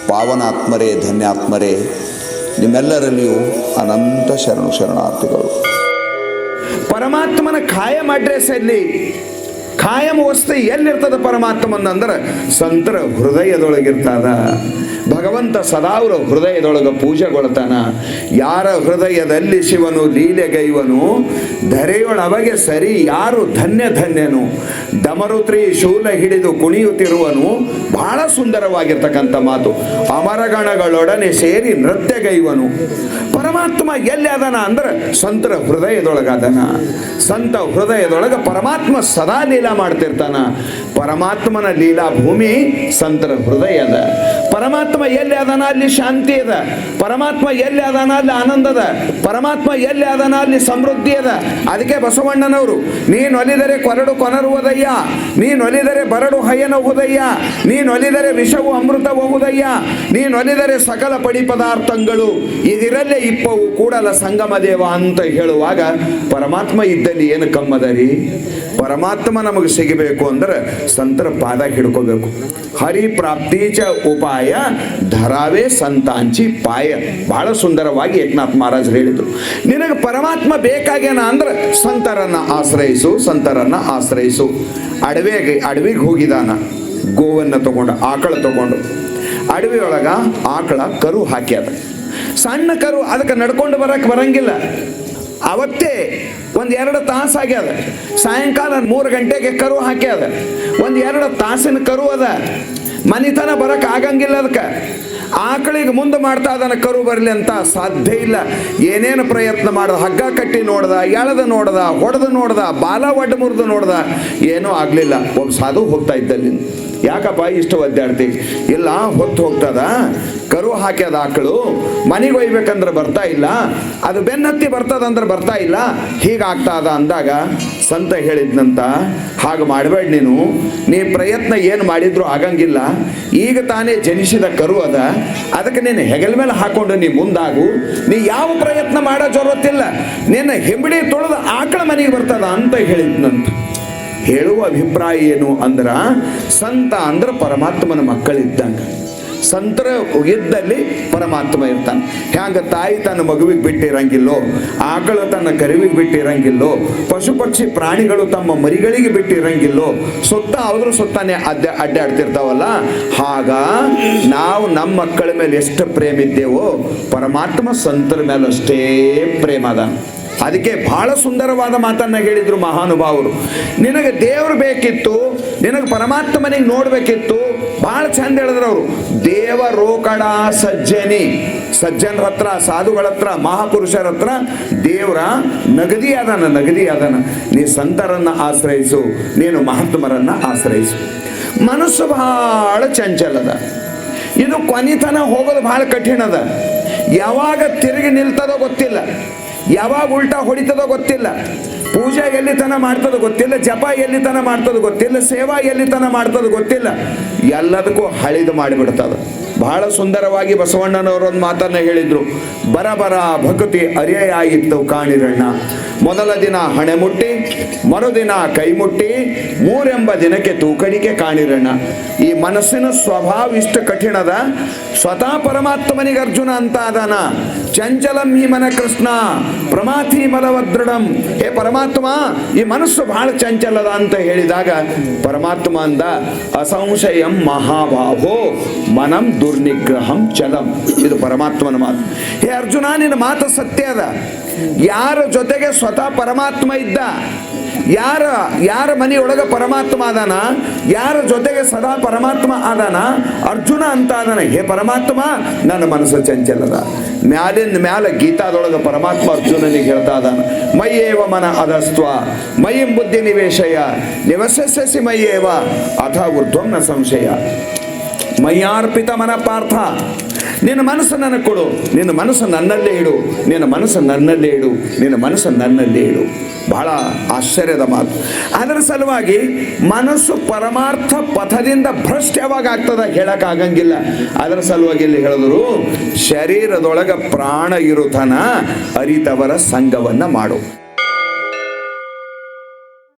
ಪಾವನಾತ್ಮರೇ, ಧನ್ಯಾತ್ಮರೇ, ನಿಮ್ಮೆಲ್ಲರಲ್ಲಿಯೂ ಅನಂತ ಶರಣಾರ್ಥಿಗಳು. ಪರಮಾತ್ಮನ ಖಾಯಂ ಅಡ್ರೆಸ್ ಎಲ್ಲಿ, ಖಾಯಂ ವಸ್ತು ಎಲ್ಲಿರ್ತದ ಪರಮಾತ್ಮನಂದ್ರೆ ಸಂತರ ಹೃದಯದೊಳಗಿರ್ತದ. ಭಗವಂತ ಸದಾ ಅವರ ಹೃದಯದೊಳಗೆ ಪೂಜೆಗೊಳ್ತಾನ. ಯಾರ ಹೃದಯದಲ್ಲಿ ಶಿವನು ಲೀಲೆಗೈವನು, ಧರೆಯೊಳವಗೆ ಸರಿ ಯಾರು ಧನ್ಯನು. ಡಮರುತ್ರಿ ಶೂಲ ಹಿಡಿದು ಕುಣಿಯುತ್ತಿರುವನು. ಬಹಳ ಸುಂದರವಾಗಿರ್ತಕ್ಕಂಥ ಮಾತು. ಅಮರಗಣಗಳೊಡನೆ ಸೇರಿ ನೃತ್ಯಗೈವನು. ಪರಮಾತ್ಮ ಎಲ್ಲಿ ಅದನ ಅಂದ್ರೆ ಸಂತರ ಹೃದಯದೊಳಗದನ. ಸಂತ ಹೃದಯದೊಳಗೆ ಪರಮಾತ್ಮ ಸದಾ ಲೀಲಾ ಮಾಡ್ತಿರ್ತಾನ. ಪರಮಾತ್ಮನ ಲೀಲಾ ಭೂಮಿ ಸಂತರ ಹೃದಯದ. ಪರಮಾತ್ಮ ಎಲ್ಲಿ ಅದನ ಅಲ್ಲಿ ಶಾಂತಿ ಅದ. ಪರಮಾತ್ಮ ಎಲ್ಲಿ ಅದನ ಅಲ್ಲಿ ಆನಂದ ಅದ. ಪರಮಾತ್ಮ ಎಲ್ಲಿ ಅದನ ಅಲ್ಲಿ ಸಮೃದ್ಧಿ ಅದ. ಅದಕ್ಕೆ ಬಸವಣ್ಣನವರು, ನೀನೊಲಿದರೆ ಕೊರಡು ಕೊನರುವುದಯ್ಯ, ನೀನೊಲಿದರೆ ಬರಡು ಹಯನವುದಯ್ಯ, ನೀನೊಲಿದರೆ ವಿಷವು ಅಮೃತವುದಯ್ಯ, ನೀನೊಲಿದರೆ ಸಕಲ ಪಡಿ ಪದಾರ್ಥಗಳು ಇದಿರಲ್ಲೇ ಇಪ್ಪವು ಕೂಡಲ ಸಂಗಮ ದೇವ ಅಂತ ಹೇಳುವಾಗ ಪರಮಾತ್ಮ ಇದ್ದಲ್ಲಿ ಏನು ಕಮ್ಮದ ರೀ. ಪರಮಾತ್ಮ ನಮಗೆ ಸಿಗಬೇಕು ಅಂದ್ರೆ ಸಂತರ ಪಾದ ಹಿಡ್ಕೋಬೇಕು. ಹರಿ ಪ್ರಾಪ್ತೀಚ ಉಪಾಯ ಧರಾವೇ ಸಂತಾಂಚಿ ಪಾಯ. ಬಹಳ ಸುಂದರವಾಗಿ ಏಕನಾಥ್ ಮಹಾರಾಜರು ಹೇಳಿದ್ರು. ನಿನಗೆ ಪರಮಾತ್ಮ ಬೇಕಾಗ್ಯಾನ ಅಂದ್ರೆ ಸಂತರನ್ನ ಆಶ್ರಯಿಸು, ಸಂತರನ್ನ ಆಶ್ರಯಿಸು. ಅಡವಿಗೆ ಹೋಗಿದಾನ, ಗೋವನ್ನು ತಗೊಂಡು, ಆಕಳ ತಗೊಂಡು. ಅಡವಿಯೊಳಗ ಆಕಳ ಕರು ಹಾಕ್ಯಾದ. ಸಣ್ಣ ಕರು, ಅದಕ್ಕೆ ನಡ್ಕೊಂಡು ಬರಂಗಿಲ್ಲ. ಅವತ್ತೇ 1-2 ತಾಸು ಆಗ್ಯದ. ಸಾಯಂಕಾಲ 3 ಗಂಟೆಗೆ ಕರು ಹಾಕ್ಯದ. 1-2 ತಾಸಿನ ಕರು ಅದ. ಮನಿತನ ಬರಕ್ ಆಗಂಗಿಲ್ಲ. ಅದಕ್ಕೆ ಆಕಳಿಗೆ ಮುಂದೆ ಮಾಡ್ತಾ ಅದನ್ನ ಕರು ಬರಲಿ ಅಂತ ಸಾಧ್ಯ ಇಲ್ಲ. ಏನೇನು ಪ್ರಯತ್ನ ಮಾಡ್ದ, ಹಗ್ಗ ಕಟ್ಟಿ ನೋಡ್ದ, ಎಳೆದ ನೋಡ್ದ, ಹೊಡೆದು ನೋಡ್ದ, ಬಾಲ ಒಡ್ಡ ಮುರಿದು ನೋಡ್ದ, ಏನೂ ಆಗ್ಲಿಲ್ಲ. ಒಬ್ಬ ಸಾಧು ಹೋಗ್ತಾ ಇದ್ದಲ್ಲಿ, ಯಾಕಪ್ಪ ಇಷ್ಟು ಒದ್ದಾಡ್ತಿ? ಇಲ್ಲ, ಹೊತ್ತು ಹೋಗ್ತದ, ಕರು ಹಾಕ್ಯದ ಆಕಳು, ಮನೆಗೆ ಒಯ್ಬೇಕಂದ್ರೆ ಬರ್ತಾ ಇಲ್ಲ, ಅದು ಬೆನ್ನತ್ತಿ ಬರ್ತದಂದ್ರೆ ಬರ್ತಾ ಇಲ್ಲ, ಹೀಗಾಗ್ತಾ ಅದ ಅಂದಾಗ ಸಂತ ಹೇಳಿದ್ನಂತ, ಹಾಗೆ ಮಾಡಬೇಡ ನೀ ಪ್ರಯತ್ನ ಏನು ಮಾಡಿದ್ರು ಆಗಂಗಿಲ್ಲ. ಈಗ ತಾನೇ ಜನಿಸಿದ ಕರು ಅದ, ಅದಕ್ಕೆ ನೀನು ಹೆಗಲ ಮೇಲೆ ಹಾಕೊಂಡು ನೀ ಮುಂದಾಗು. ನೀ ಯಾವ ಪ್ರಯತ್ನ ಮಾಡೋ ಜರುರತ್ತಿಲ್ಲ, ನಿನ್ನ ಹೆಂಬಡಿ ತೊಳೆದು ಆಕಳ ಮನೆಗೆ ಬರ್ತದ ಅಂತ ಹೇಳಿದ್ನಂತ. ಹೇಳುವ ಅಭಿಪ್ರಾಯ ಏನು ಅಂದ್ರ, ಸಂತ ಅಂದ್ರೆ ಪರಮಾತ್ಮನ ಮಕ್ಕಳಿದ್ದಂಗೆ. ಸಂತರ ಇದ್ದಲ್ಲಿ ಪರಮಾತ್ಮ ಇರ್ತಾನೆ. ಹ್ಯಾಂಗ ತಾಯಿ ತನ್ನ ಮಗುವಿಗೆ ಬಿಟ್ಟಿರಂಗಿಲ್ಲೋ, ಆಕಳು ತನ್ನ ಕರುವಿಗೆ ಬಿಟ್ಟಿರಂಗಿಲ್ಲೋ, ಪಶು ಪಕ್ಷಿ ಪ್ರಾಣಿಗಳು ತಮ್ಮ ಮರಿಗಳಿಗೆ ಬಿಟ್ಟಿರಂಗಿಲ್ಲೋ, ಅವ್ರ ಸುತ್ತಾನೆ ಅಡ್ಡಾಡ್ತಿರ್ತಾವಲ್ಲ, ಹಾಗ ನಾವು ನಮ್ಮ ಮಕ್ಕಳ ಮೇಲೆ ಎಷ್ಟು ಪ್ರೇಮ ಇದ್ದೇವೋ ಪರಮಾತ್ಮ ಸಂತರ ಮೇಲೆ ಅಷ್ಟೇ ಪ್ರೇಮ ಅದ. ಅದಕ್ಕೆ ಬಹಳ ಸುಂದರವಾದ ಮಾತನ್ನ ಹೇಳಿದ್ರು ಮಹಾನುಭಾವರು. ನಿನಗೆ ದೇವರು ಬೇಕಿತ್ತು, ನಿನಗೆ ಪರಮಾತ್ಮನಿಗೆ ನೋಡ್ಬೇಕಿತ್ತು, ಬಹಳ ಚಂದ ಹೇಳಿದ್ರು ಅವರು. ದೇವರೋಕಡ ಸಜ್ಜನಿ, ಸಜ್ಜನರ ಹತ್ರ, ಸಾಧುಗಳ ಹತ್ರ, ಮಹಾಪುರುಷರ ಹತ್ರ ದೇವರ ನಗದಿ ಅದನ. ನೀ ಸಂತರನ್ನ ಆಶ್ರಯಿಸು, ನೀನು ಮಹಾತ್ಮರನ್ನ ಆಶ್ರಯಿಸು. ಮನಸ್ಸು ಬಹಳ ಚಂಚಲದ. ಇದು ಕೊನಿತನ ಹೋಗೋದು ಬಹಳ ಕಠಿಣ ಅದ. ಯಾವಾಗ ತಿರುಗಿ ನಿಲ್ತದೋ ಗೊತ್ತಿಲ್ಲ, ಯಾವಾಗ ಉಲ್ಟಾ ಹೊಡಿತದೋ ಗೊತ್ತಿಲ್ಲ, ಪೂಜೆ ಎಲ್ಲಿ ತನ ಮಾಡ್ತದೋ ಗೊತ್ತಿಲ್ಲ, ಜಪ ಎಲ್ಲಿ ತನ ಮಾಡ್ತದೋ ಗೊತ್ತಿಲ್ಲ, ಸೇವಾ ಎಲ್ಲಿ ತನ ಮಾಡ್ತದೋ ಗೊತ್ತಿಲ್ಲ, ಎಲ್ಲದಕ್ಕೂ ಹಳಿದು ಮಾಡಿಬಿಡ್ತದ. ಬಹಳ ಸುಂದರವಾಗಿ ಬಸವಣ್ಣನವರೊಂದು ಮಾತನ್ನ ಹೇಳಿದ್ರು. ಬರಬರ ಭಕ್ತಿ ಅರಿಯಾಯಿತ್ತು ಕಾಣಿರಣ್ಣ, ಮೊದಲ ದಿನ ಹಣೆ ಮುಟ್ಟಿ, ಮರುದಿನ ಕೈ ಮುಟ್ಟಿ, 3 ದಿನಕ್ಕೆ ತೂಕಡಿಕೆ ಕಾಣಿರಣ್ಣ. ಈ ಮನಸ್ಸಿನ ಸ್ವಭಾವ ಇಷ್ಟು ಕಠಿಣದ. ಸ್ವತಃ ಪರಮಾತ್ಮನಿಗೆ ಅರ್ಜುನ ಅಂತ ಅದಾನ, ಚಂಚಲಂ ಹಿ ಮನ ಕೃಷ್ಣ ಪ್ರಮಾಥಿ ಮಲವದೃಢಂ. ಹೇ ಪರಮಾತ್ಮ, ಈ ಮನಸ್ಸು ಬಹಳ ಚಂಚಲದ ಅಂತ ಹೇಳಿದಾಗ ಪರಮಾತ್ಮ ಅಂದ, ಅಸಂಶಯಂ ಮಹಾಬಾಹೋ ಮನಂ ದುರ್ನಿಗ್ರಹಂ ಚಲಂ. ಇದು ಪರಮಾತ್ಮನ ಮಾತು. ಹೇ ಅರ್ಜುನ, ನಿನ್ನ ಮಾತು ಸತ್ಯ ಅದ. ಯಾರ ಜೊತೆಗೆ ಸ್ವತಃ ಪರಮಾತ್ಮ ಇದ್ದ, ಯಾರ ಮನೆಯೊಳಗ ಪರಮಾತ್ಮ ಅದಾನ, ಯಾರ ಜೊತೆಗೆ ಸದಾ ಪರಮಾತ್ಮ ಅದಾನ, ಅರ್ಜುನ ಅಂತ ಅದಾನ. ಹೇ ಪರಮಾತ್ಮ, ನನ್ನ ಮನಸ್ಸು ಚಂಚಲದ. ಮ್ಯಾಲ ಗೀತಾದೊಳಗ ಪರಮಾತ್ಮ ಅರ್ಜುನನಿಗೆ ಹೇಳ್ತಾ ಅದಾನ, ಮಯ್ಯೇವ ಮನ ಅಧಸ್ತ್ವ ಮಯ್ಯಂ ಬುದ್ಧಿ ನಿವೇಶಯ ನಿವಸಸ್ಯಸಿ ಮಯ್ಯೇವ ಅಥ ಊರ್ಧ್ವಂ ನ ಸಂಶಯ. ಮಯ್ಯಾರ್ಪಿತ ಮನ ಪಾರ್ಥ, ನಿನ್ನ ಮನಸ್ಸು ನನಗೆ ಕೊಡು, ನಿನ್ನ ಮನಸ್ಸು ನನ್ನಲ್ಲೇ ಇಡು, ನಿನ್ನ ಮನಸ್ಸು ನನ್ನಲ್ಲೇ ಇಡು, ನಿನ್ನ ಮನಸ್ಸು ನನ್ನಲ್ಲೇ ಇಡು. ಬಹಳ ಆಶ್ಚರ್ಯದ ಮಾತು. ಅದರ ಸಲುವಾಗಿ ಮನಸ್ಸು ಪರಮಾರ್ಥ ಪಥದಿಂದ ಭ್ರಷ್ಟ ಯಾವಾಗ ಆಗ್ತದ ಹೇಳಕ್ಕಾಗಂಗಿಲ್ಲ. ಅದರ ಸಲುವಾಗಿ ಇಲ್ಲಿ ಹೇಳಿದ್ರು, ಶರೀರದೊಳಗ ಪ್ರಾಣ ಇರುತನ ಅರಿತವರ ಸಂಘವನ್ನ ಮಾಡು.